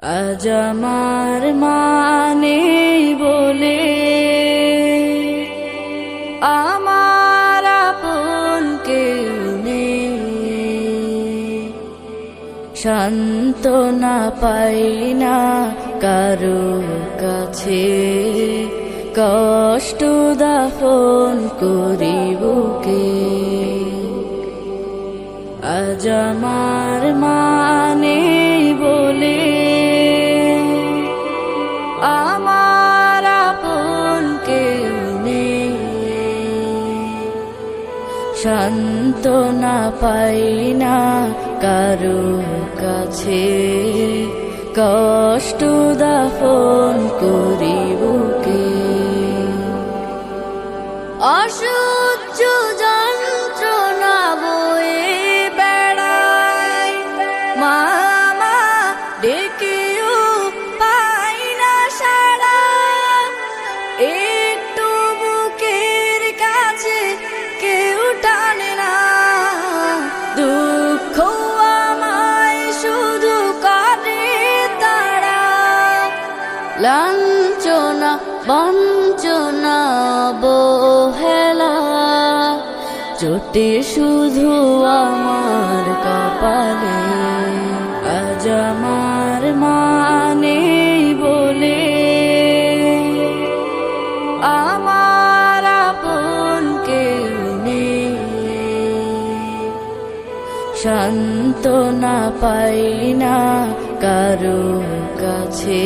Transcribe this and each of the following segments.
আজ আমার মানে বলে আমার আপন কেউ নেই, সান্ত্বনা পাই না কারো কাছে, কষ্ট দাফন করি বুকে। আজ আমার মানে বলে আমার আপন কেউ নেই, সান্ত্বনা পাই না কারো কাছে, কষ্ট দাফন করি বুকে। অসহ্য যন্ত্রণা বয়ে বেড়ায়, মামা ডেকেও পাই না সাড়া, একটু বুকের কাছে কেউ টানে না, দুঃখ আমায় শুধু করে তারা। লাঞ্ছনা বঞ্চনা অবহেলা চোটে শুধু আমার কপালে। আজ আমার মানে বলে আমার আপন কেউ নেই, সান্ত্বনা পাই না কারো কাছে,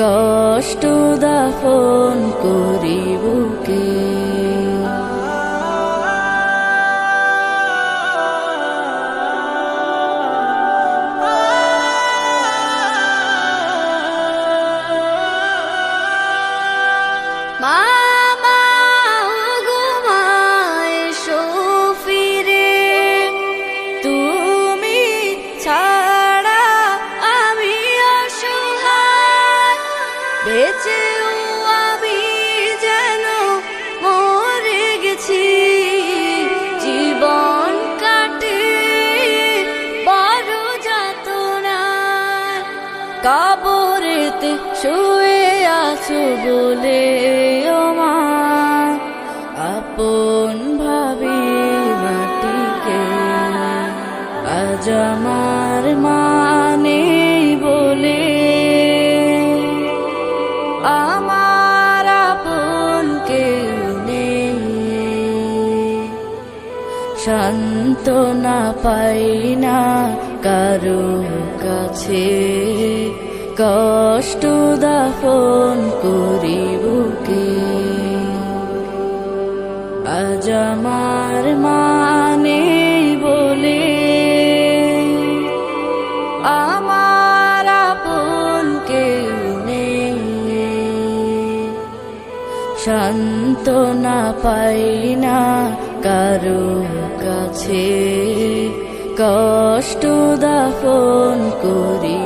কষ্ট দাফন করি বুকে। মামা ঘুমায় ফিরে, তুমি ছাড়া আমি অসহায়, বেঁচেও আমি যেন মরে গেছি, জীবন কাটে বড় যাতনায়। কবরেতে শুয়ে আছো বলে ও মা, আপন ভাবি মাটিকে। আজ আমার মানে বলে আমার আপন কেউ নেই, সান্ত্বনা পাই না কারো কাছে, কষ্ট দাফন করি বুকে। আজ আমার মানে বলে আমার আপন কেউ নেই, সান্ত্বনা পাই না কারো কাছে, কষ্ট দাফন করি।